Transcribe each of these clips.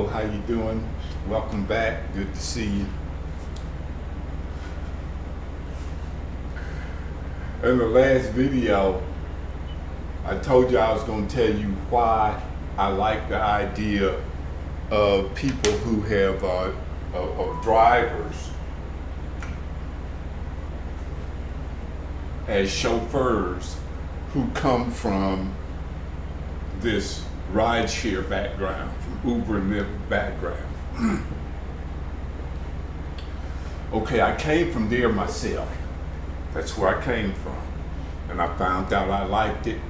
how you doing? Welcome back, good to see you. In the last video, I told you I was going to tell you why I like the idea of people who have of drivers as chauffeurs who come from this rideshare background, from Uber and Lyft background. Okay, I came from there myself. That's where I came from. And I found out I liked it,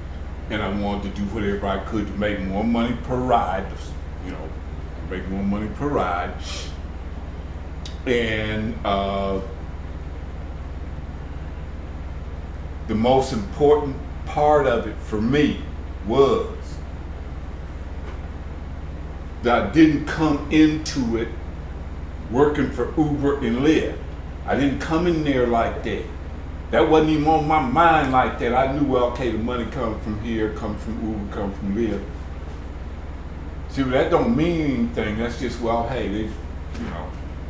and I wanted to do whatever I could to make more money per ride, make more money per ride. And the most important part of it for me was that I didn't come into it working for Uber and Lyft. I didn't come in there like that. That wasn't even on my mind like that. I knew, well, okay, the money comes from here, comes from Uber, comes from Lyft. See, that don't mean anything. That's just, well, hey, it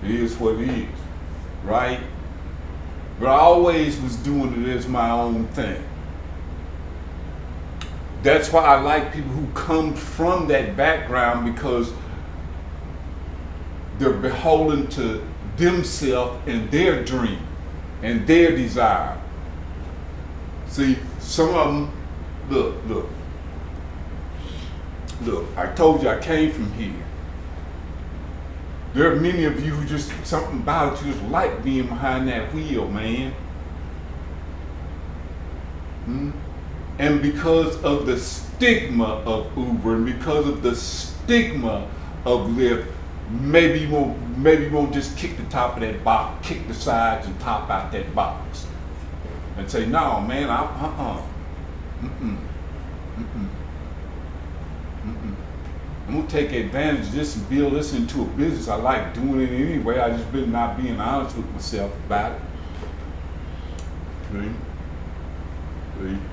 is what it is, right? But I always was doing it as my own thing. That's why I like people who come from that background, because they're beholden to themselves and their dream and their desire. See, some of them, look, I told you I came from here. There are many of you who just, something about you just like being behind that wheel, man. And because of the stigma of Uber and because of the stigma of Lyft, maybe you won't just kick the top of that box, kick the sides and top out that box, and say, no, man, I'm gonna take advantage of this and build this into a business. I like doing it anyway. I just been not being honest with myself about it.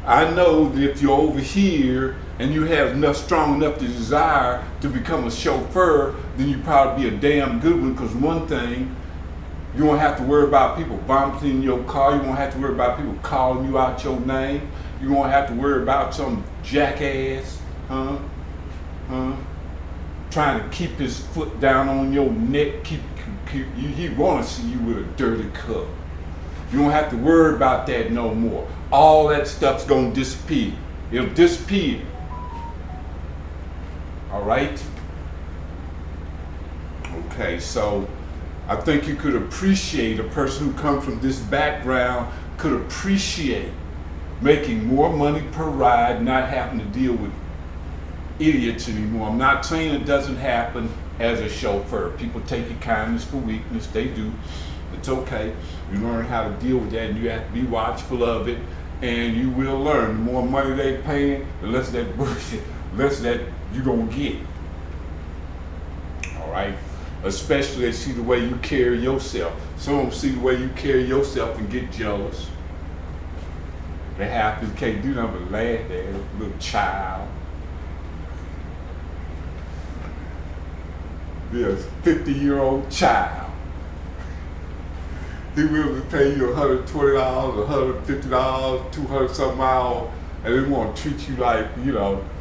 I know that if you're over here and you have strong enough desire to become a chauffeur, then you probably be a damn good one, because one thing, you won't have to worry about people bumping in your car. You won't have to worry about people calling you out your name. You won't have to worry about some jackass, trying to keep his foot down on your neck. He want to see you with a dirty cup. You don't have to worry about that no more. All that stuff's gonna disappear. It'll disappear. All right? Okay, so I think you could appreciate, a person who comes from this background could appreciate making more money per ride, not having to deal with idiots anymore. I'm not saying it doesn't happen as a chauffeur. People take your kindness for weakness. They do. It's okay. You learn how to deal with that, and you have to be watchful of it, and you will learn. The more money they paying, the less that you're gonna get. All right? Especially they see the way you carry yourself. Some of them see the way you carry yourself and get jealous. They happy, can't do nothing but laugh at it, little child. This 50-year-old child. He will pay you $120, $150, 200 something miles, and they want to treat you like,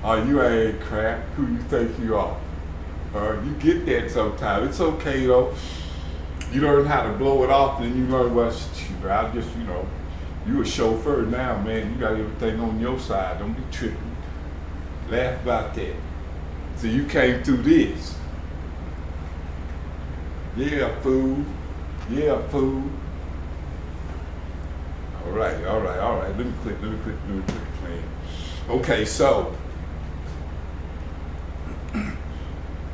oh, you ain't crap. Who you think you are? You get that sometimes. It's okay though. You learn how to blow it off, and then you learn, well, I just, you a chauffeur now, man. You got everything on your side. Don't be tripping. Laugh about that. So you came through this. Yeah, fool. Yeah, fool. All right. Let me quit playing. Okay, so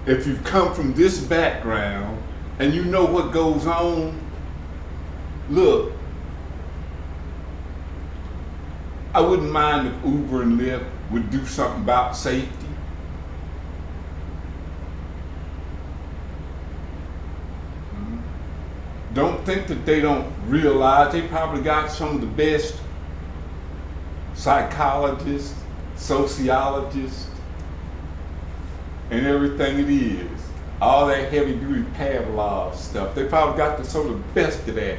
if you've come from this background and you know what goes on, look, I wouldn't mind if Uber and Lyft would do something about safety. Don't think that they don't realize they probably got some of the best psychologists, sociologists, and everything it is all that heavy duty Pavlov stuff. They probably got some of the best of that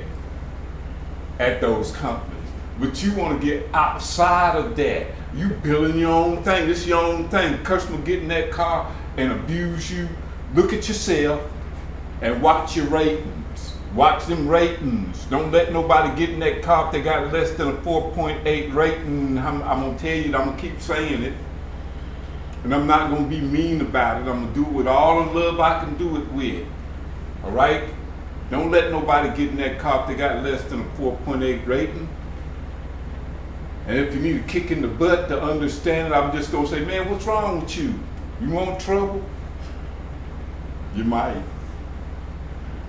at those companies. But you want to get outside of that. You building your own thing. This is your own thing. The customer get in that car and abuse you. Look at yourself and watch your ratings. Watch them ratings. Don't let nobody get in that car if they got less than a 4.8 rating. I'm going to tell you, I'm going to keep saying it. And I'm not going to be mean about it. I'm going to do it with all the love I can do it with. All right? Don't let nobody get in that car if they got less than a 4.8 rating. And if you need a kick in the butt to understand it, I'm just going to say, man, what's wrong with you? You want trouble? You might.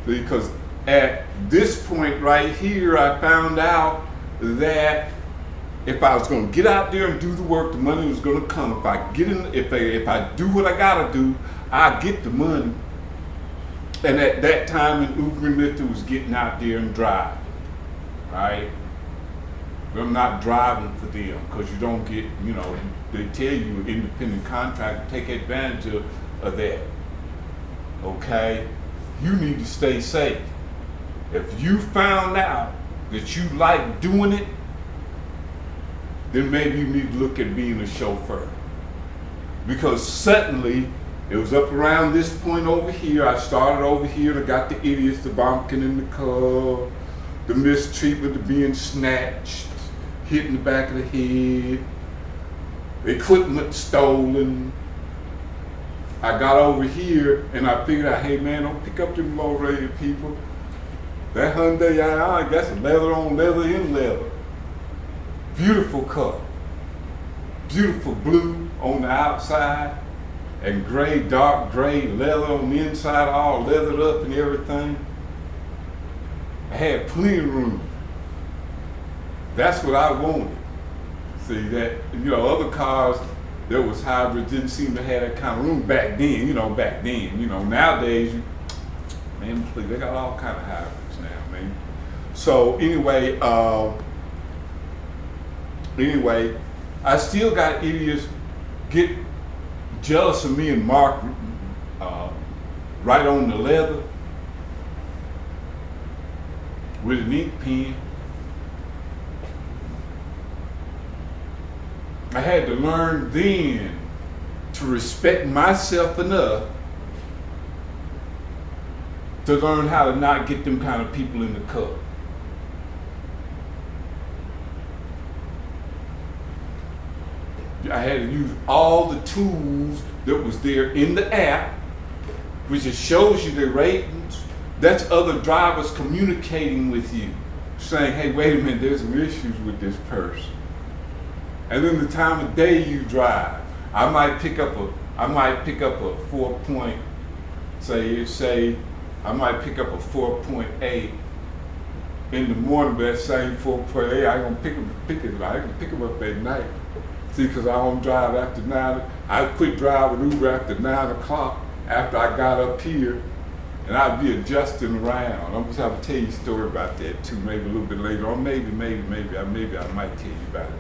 Because at this point right here, I found out that if I was going to get out there and do the work, the money was going to come. If I get in, if I do what I got to do, I get the money. And at that time in Uber and Lyft, it was getting out there and driving, right? But I'm not driving for them because you don't get, they tell you an independent contractor, take advantage of that, okay? You need to stay safe. If you found out that you like doing it, then maybe you need to look at being a chauffeur. Because suddenly, it was up around this point over here. I started over here and I got the idiots, the bonking in the car, the mistreatment, the being snatched, hit in the back of the head, equipment stolen. I got over here and I figured out, hey man, don't pick up them low-rated people. That Hyundai I got some leather on leather in leather. Beautiful car. Beautiful blue on the outside and gray, dark gray leather on the inside, all leathered up and everything. I had plenty of room. That's what I wanted. See that, other cars that was hybrid didn't seem to have that kind of room back then, nowadays, man, please, they got all kind of hybrids now, man. So anyway, I still got idiots get jealous of me and Mark right on the leather with an ink pen. I had to learn then to respect myself enough to learn how to not get them kind of people in the cup. I had to use all the tools that was there in the app, which just shows you the ratings. That's other drivers communicating with you, saying, hey, wait a minute, there's some issues with this person. And then the time of day you drive, I might pick up a 4.8 in the morning, but that same 4.8, I can pick them up at night. See, because I don't drive after 9. I quit driving Uber after 9 o'clock after I got up here, and I'd be adjusting around. I'm just have to tell you a story about that too, maybe a little bit later, or maybe I might tell you about it.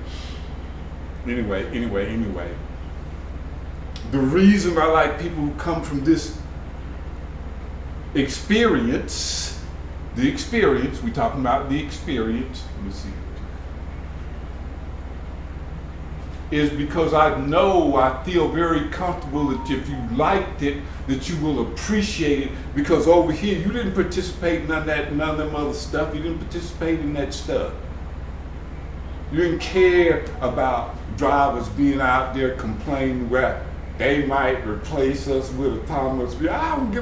Anyway. The reason I like people who come from this experience, we talking about the experience, let me see, is because I feel very comfortable that if you liked it, that you will appreciate it, because over here you didn't participate in none of them other stuff. You didn't participate in that stuff. You didn't care about drivers being out there complaining where they might replace us with autonomous vehicles.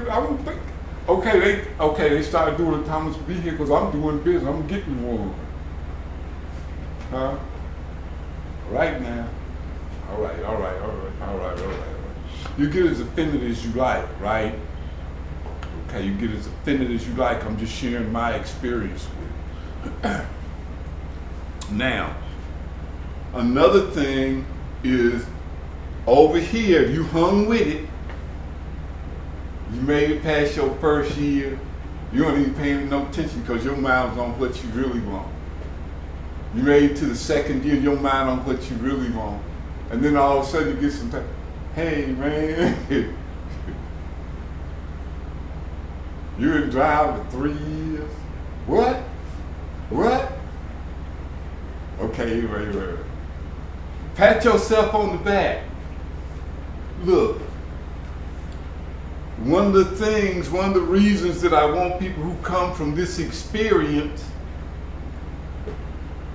They started doing autonomous vehicles. I'm doing business. I'm getting one. Huh? Right now. All right. You get as offended as you like, right? Okay, you get as offended as you like. I'm just sharing my experience with it. Now, another thing is over here, you hung with it. You made it past your first year. You don't even pay no attention because your mind was on what you really want. You made it to the second year, your mind on what you really want. And then all of a sudden you get some time, hey man, You been driving for 3 years? What? What? Okay, wait. Pat yourself on the back. Look, one of the reasons that I want people who come from this experience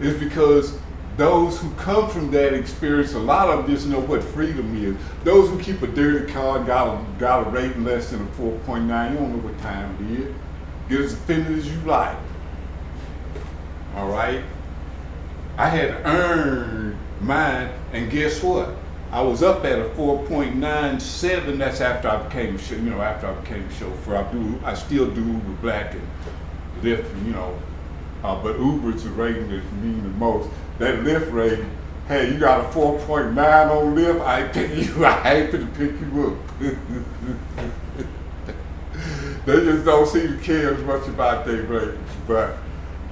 is because those who come from that experience, a lot of them just know what freedom is. Those who keep a dirty car and got a rating less than a 4.9, you don't know what time it is. Get as offended as you like. All right? I had earned mine, and guess what? I was up at a 4.97. That's after I became a chauffeur. I still do Uber Black and Lyft, but Uber's the rating that mean the most. That Lyft rating, hey, you got a 4.9 on Lyft, I ain't to pick you up. They just don't seem to care as much about their ratings, but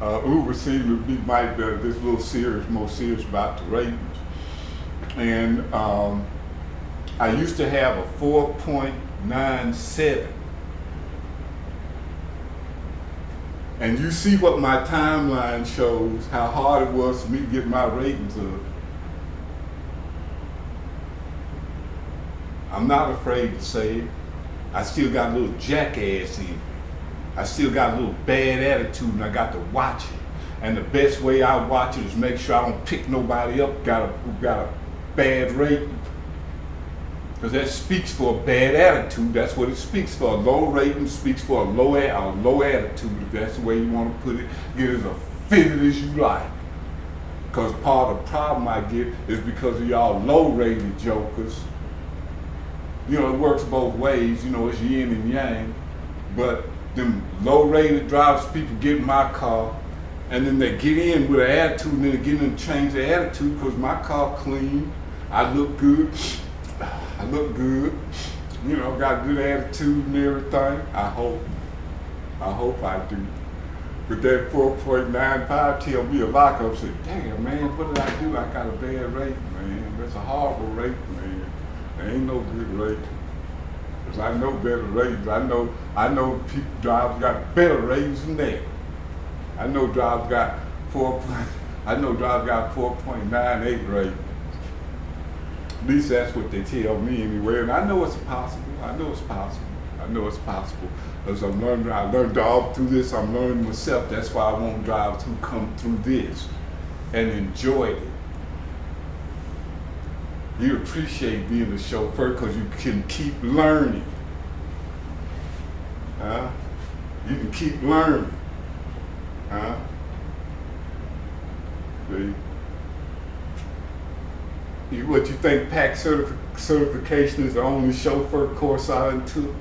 Uber seems to be this little more serious about the ratings. And I used to have a 4.97. And you see what my timeline shows, how hard it was for me to get my ratings up. I'm not afraid to say it. I still got a little jackass in me. I still got a little bad attitude, and I got to watch it. And the best way I watch it is make sure I don't pick nobody up who got a bad rating. Because that speaks for a bad attitude. That's what it speaks for. A low rating speaks for a low attitude, if that's the way you want to put it. Get as offended as you like. Because part of the problem I get is because of y'all low-rated jokers. It works both ways. It's yin and yang. But them low-rated drivers, people get in my car, and then they get in with an attitude, and then they get in and change their attitude because my car clean, I look good, got a good attitude and everything. I hope I do. But that 4.95 tell me a lot. I say, damn man, what did I do? I got a bad rating, man. That's a horrible rating, man. There ain't no good rating. Because I know better ratings. I know people drivers got better ratings than that. I know drivers got 4.98 rating. At least that's what they tell me anyway. And I know it's possible. As I learned all through this, I'm learning myself. That's why I want drivers who come through this and enjoyed it. You appreciate being a chauffeur because you can keep learning. You can keep learning. What you think PAC certification is the only chauffeur course I done took? You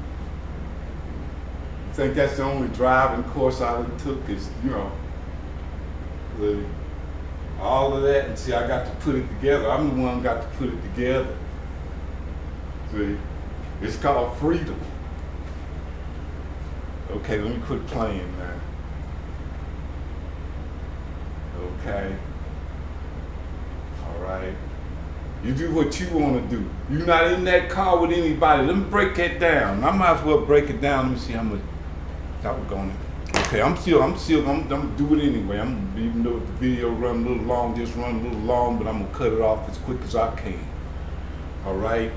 think that's the only driving course I done took is, all of that, and see, I got to put it together. I'm the one who got to put it together. See, it's called freedom. Okay, let me quit playing now. Okay. All right. You do what you want to do. You're not in that car with anybody. Let me break that down. I might as well break it down. Let me see how much that was going to. Okay, I'm gonna do it anyway. Even though the video run a little long, just run a little long, but I'm gonna cut it off as quick as I can. All right.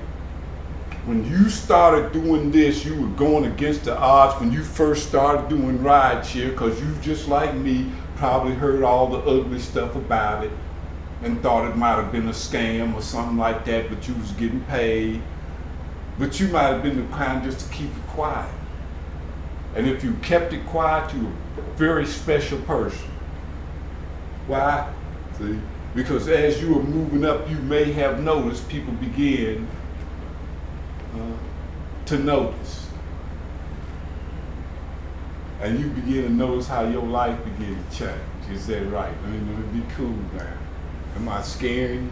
When you started doing this, you were going against the odds when you first started doing rideshare, because you, just like me, probably heard all the ugly stuff about it and thought it might have been a scam or something like that, but you was getting paid. But you might have been the kind just to keep it quiet. And if you kept it quiet, you were a very special person. Why? See? Because as you were moving up, you may have noticed people begin to notice. And you begin to notice how your life begin to change. Is that right? Let me be cool now. Am I scaring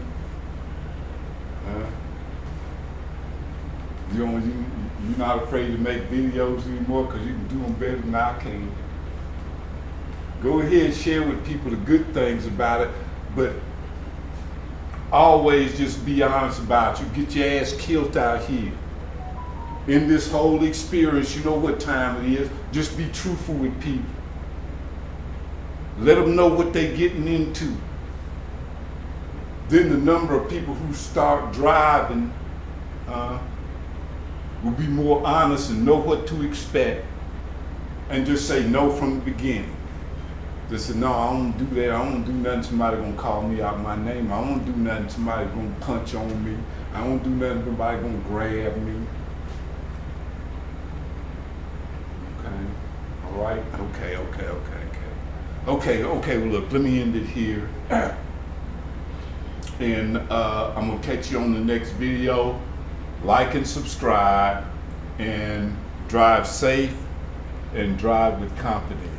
you? You're not afraid to make videos anymore because you can do them better than I can. Go ahead and share with people the good things about it, but always just be honest about it. You get your ass killed out here. in this whole experience, you know what time it is. Just be truthful with people. Let them know what they're getting into. Then the number of people who start driving will be more honest and know what to expect, and just say no from the beginning. Just say, no, I don't do that. I don't do nothing. Somebody gonna call me out my name. I don't do nothing. Somebody gonna punch on me. I don't do nothing. Somebody gonna grab me. Okay. All right. Okay. Well, look. Let me end it here. And I'm gonna catch you on the next video. Like and subscribe, and drive safe and drive with confidence.